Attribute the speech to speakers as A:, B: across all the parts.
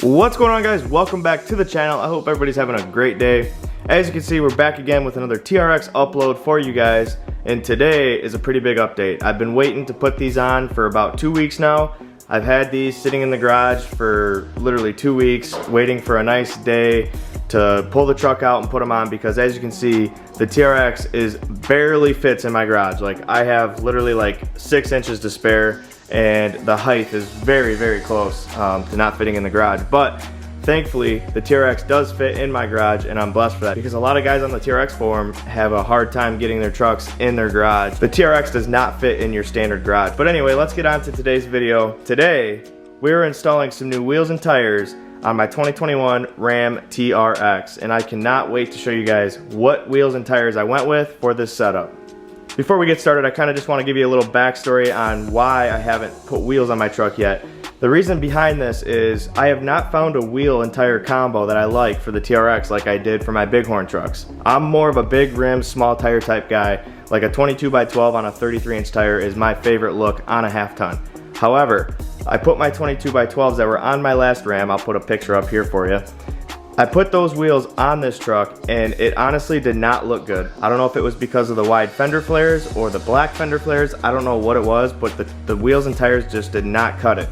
A: What's going on, guys? Welcome back to the channel. I hope everybody's having a great day. As you can see, we're back again with another TRX upload for you guys, and today is a pretty big update. I've been waiting to put these on for about 2 weeks now. I've had these sitting in the garage for literally 2 weeks, waiting for a nice day to pull the truck out and put them on, because as you can see, the TRX barely fits in my garage. Like, I have literally like 6 inches to spare, and the height is very, very close to not fitting in the garage. But thankfully, the TRX does fit in my garage, and I'm blessed for that, because a lot of guys on the TRX forum have a hard time getting their trucks in their garage. The TRX does not fit in your standard garage. But anyway, let's get on to today's video. Today, we're installing some new wheels and tires on my 2021 Ram TRX, and I cannot wait to show you guys what wheels and tires I went with for this setup. Before we get started, I kind of just want to give you a little backstory on why I haven't put wheels on my truck yet. The reason behind this is I have not found a wheel and tire combo that I like for the TRX like I did for my Bighorn trucks. I'm more of a big rim, small tire type guy. Like a 22x12 on a 33-inch tire is my favorite look on a half-ton. However, I put my 22x12s that were on my last Ram, I'll put a picture up here for you. I put those wheels on this truck, and it honestly did not look good. I don't know if it was because of the wide fender flares or the black fender flares. I don't know what it was, but the wheels and tires just did not cut it.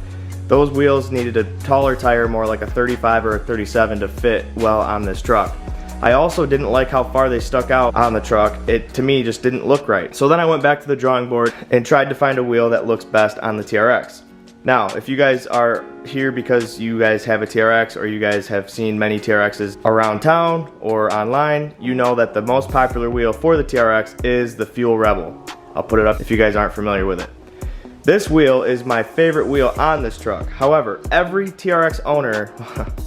A: Those wheels needed a taller tire, more like a 35 or a 37, to fit well on this truck. I also didn't like how far they stuck out on the truck. It, to me, just didn't look right. So then I went back to the drawing board and tried to find a wheel that looks best on the TRX. Now, if you guys are here because you guys have a TRX, or you guys have seen many TRXs around town or online, you know that the most popular wheel for the TRX is the Fuel Rebel. I'll put it up if you guys aren't familiar with it. This wheel is my favorite wheel on this truck. However, every TRX owner,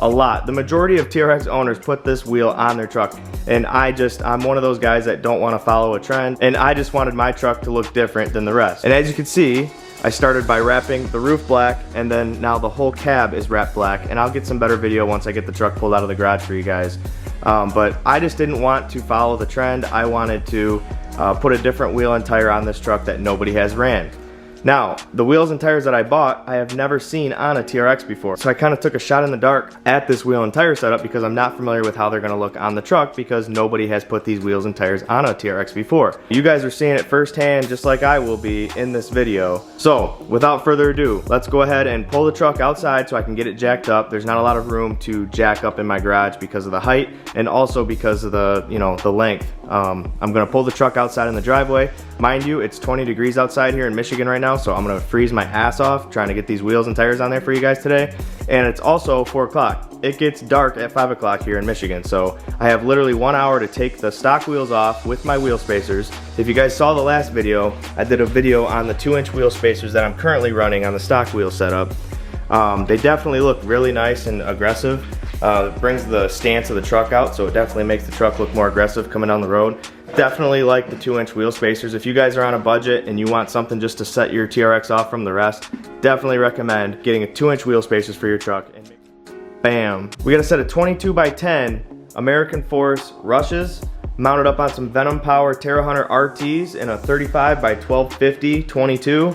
A: the majority of TRX owners put this wheel on their truck, and I'm one of those guys that don't want to follow a trend, and I just wanted my truck to look different than the rest. And as you can see, I started by wrapping the roof black, and then now the whole cab is wrapped black, and I'll get some better video once I get the truck pulled out of the garage for you guys. But I just didn't want to follow the trend. I wanted to put a different wheel and tire on this truck that nobody has ran. Now, the wheels and tires that I bought, I have never seen on a TRX before. So I kind of took a shot in the dark at this wheel and tire setup, because I'm not familiar with how they're gonna look on the truck, because nobody has put these wheels and tires on a TRX before. You guys are seeing it firsthand, just like I will be in this video. So, without further ado, let's go ahead and pull the truck outside so I can get it jacked up. There's not a lot of room to jack up in my garage because of the height, and also because of the, the length. I'm gonna pull the truck outside in the driveway. Mind you, it's 20 degrees outside here in Michigan right now, so I'm gonna freeze my ass off trying to get these wheels and tires on there for you guys today. And it's also 4 o'clock. It gets dark at 5 o'clock here in Michigan, so I have literally 1 hour to take the stock wheels off with my wheel spacers. If you guys saw the last video, I did a video on the 2-inch wheel spacers that I'm currently running on the stock wheel setup. They definitely look really nice and aggressive. It brings the stance of the truck out, so it definitely makes the truck look more aggressive coming down the road. Definitely like the 2-inch wheel spacers. If you guys are on a budget and you want something just to set your TRX off from the rest, definitely recommend getting a 2-inch wheel spacers for your truck. And bam! We got a set of 22x10 American Force rushes mounted up on some Venom Power Terra Hunter RTs in a 35x1250 22.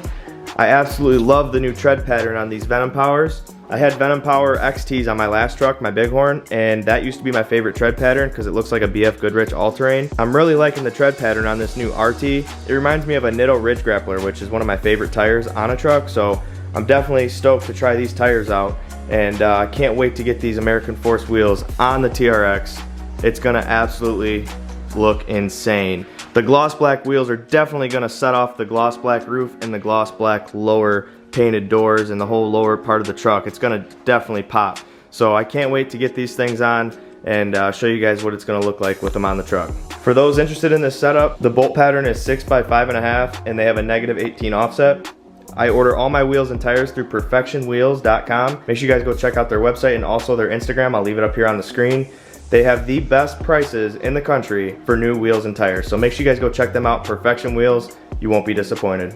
A: I absolutely love the new tread pattern on these Venom Powers. I had Venom Power XTs on my last truck, my Bighorn, and that used to be my favorite tread pattern because it looks like a BF Goodrich all-terrain. I'm really liking the tread pattern on this new RT. It reminds me of a Nitto Ridge Grappler, which is one of my favorite tires on a truck, so I'm definitely stoked to try these tires out, and I can't wait to get these American Force wheels on the TRX. It's gonna absolutely look insane. The gloss black wheels are definitely gonna set off the gloss black roof and the gloss black lower painted doors and the whole lower part of the truck. It's gonna definitely pop. So I can't wait to get these things on and show you guys what it's gonna look like with them on the truck. For those interested in this setup, the bolt pattern is 6x5.5, and they have a -18 offset. I order all my wheels and tires through perfectionwheels.com. Make sure you guys go check out their website and also their Instagram. I'll leave it up here on the screen. They have the best prices in the country for new wheels and tires. So make sure you guys go check them out, Perfection Wheels. You won't be disappointed.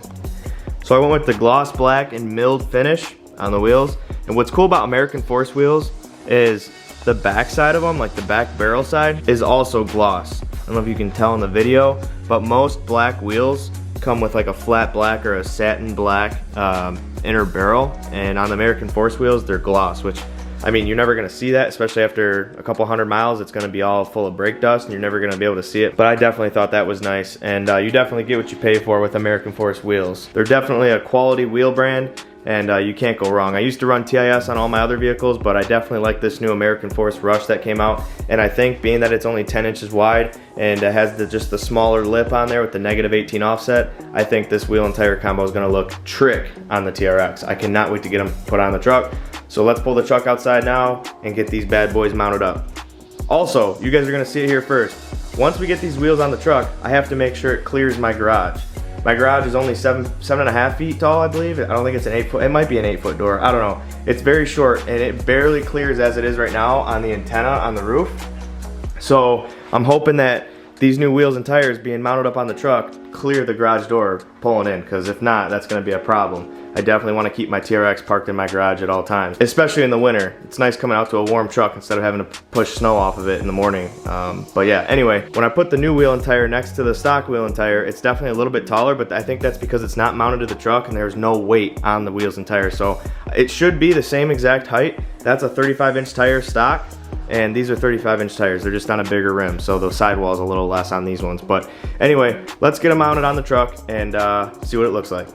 A: So I went with the gloss black and milled finish on the wheels. And what's cool about American Force wheels is the back side of them, like the back barrel side, is also gloss. I don't know if you can tell in the video, but most black wheels come with like a flat black or a satin black inner barrel, and on the American Force wheels, they're gloss, which I mean, you're never gonna see that, especially after a couple hundred miles. It's gonna be all full of brake dust and you're never gonna be able to see it. But I definitely thought that was nice, and you definitely get what you pay for with American Force wheels. They're definitely a quality wheel brand, and you can't go wrong. I used to run TIS on all my other vehicles, but I definitely like this new American Force Rush that came out. And I think being that it's only 10 inches wide and it has just the smaller lip on there with the -18 offset, I think this wheel and tire combo is gonna look trick on the TRX. I cannot wait to get them put on the truck. So let's pull the truck outside now and get these bad boys mounted up. Also, you guys are gonna see it here first. Once we get these wheels on the truck, I have to make sure it clears my garage. My garage is only 7.5 feet tall, I believe. I don't think it's an 8 foot, it might be an 8-foot door, I don't know. It's very short and it barely clears as it is right now on the antenna on the roof. So I'm hoping that these new wheels and tires being mounted up on the truck clear the garage door pulling in, because if not, that's gonna be a problem. I definitely want to keep my TRX parked in my garage at all times, especially in the winter. It's nice coming out to a warm truck instead of having to push snow off of it in the morning. But yeah, anyway, when I put the new wheel and tire next to the stock wheel and tire, it's definitely a little bit taller, but I think that's because it's not mounted to the truck and there's no weight on the wheels and tires. So it should be the same exact height. That's a 35-inch tire stock, and these are 35-inch tires. They're just on a bigger rim, so the sidewall is a little less on these ones. But anyway, let's get them mounted on the truck and see what it looks like.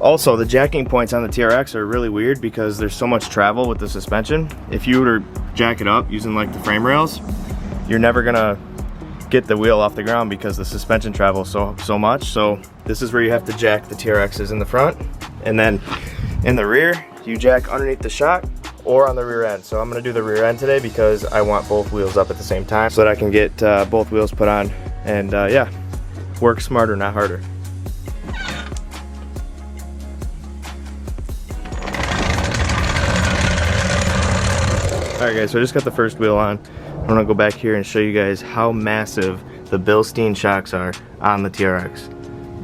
A: Also, the jacking points on the TRX are really weird because there's so much travel with the suspension. If you were to jack it up using like the frame rails, you're never gonna get the wheel off the ground because the suspension travels so much. So this is where you have to jack the TRXs in the front, and then in the rear, you jack underneath the shock or on the rear end. So I'm gonna do the rear end today because I want both wheels up at the same time so that I can get both wheels put on and yeah, work smarter, not harder. Alright guys, so I just got the first wheel on. I'm gonna go back here and show you guys how massive the Bilstein shocks are on the TRX.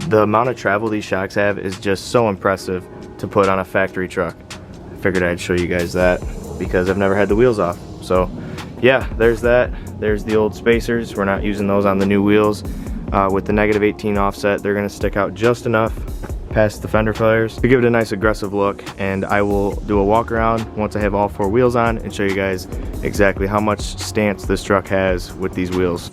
A: The amount of travel these shocks have is just so impressive to put on a factory truck. I figured I'd show you guys that because I've never had the wheels off. So yeah, there's that. There's the old spacers. We're not using those on the new wheels. With the -18 offset, they're gonna stick out just enough past the fender flares to give it a nice aggressive look, and I will do a walk around once I have all 4 wheels on and show you guys exactly how much stance this truck has with these wheels.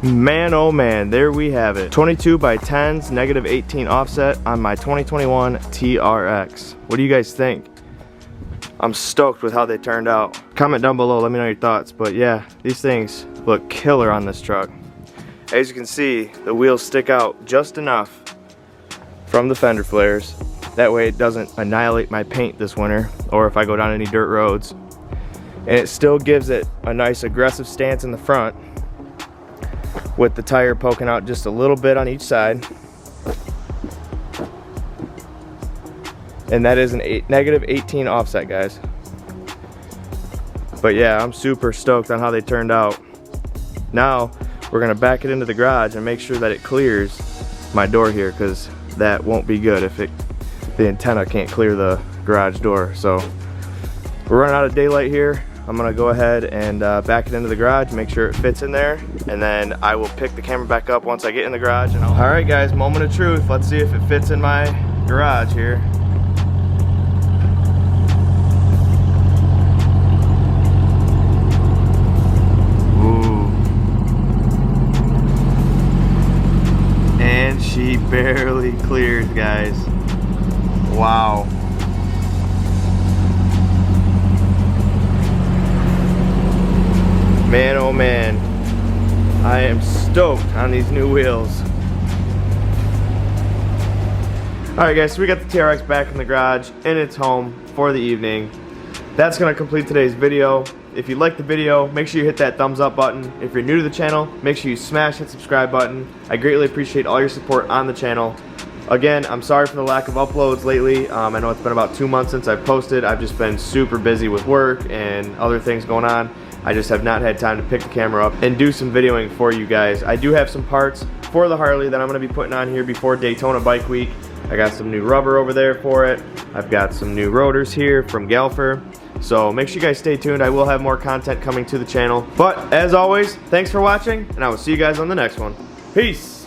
A: Man, oh man, there we have it. 22 by 10s, -18 offset on my 2021 TRX. What do you guys think? I'm stoked with how they turned out. Comment down below, let me know your thoughts. But yeah, these things look killer on this truck. As you can see, the wheels stick out just enough from the fender flares. That way it doesn't annihilate my paint this winter, or if I go down any dirt roads. And it still gives it a nice aggressive stance in the front, with the tire poking out just a little bit on each side. And that is an -18 offset, guys. But yeah, I'm super stoked on how they turned out. Now we're gonna back it into the garage and make sure that it clears my door here, because that won't be good if the antenna can't clear the garage door. So we're running out of daylight here. I'm gonna go ahead and back it into the garage, make sure it fits in there, and then I will pick the camera back up once I get in the garage. And all right guys, moment of truth. Let's see if it fits in my garage here. barely cleared, guys. Wow. Man, oh man, I am stoked on these new wheels. Alright guys, so we got the TRX back in the garage, and it's home for the evening. That's going to complete today's video. If you liked the video, make sure you hit that thumbs up button. If you're new to the channel, make sure you smash that subscribe button. I greatly appreciate all your support on the channel. Again, I'm sorry for the lack of uploads lately. I know it's been about 2 months since I've posted. I've just been super busy with work and other things going on. I just have not had time to pick the camera up and do some videoing for you guys. I do have some parts for the Harley that I'm going to be putting on here before Daytona Bike Week. I got some new rubber over there for it. I've got some new rotors here from Galfer. So make sure you guys stay tuned. I will have more content coming to the channel. But as always, thanks for watching, and I will see you guys on the next one. Peace!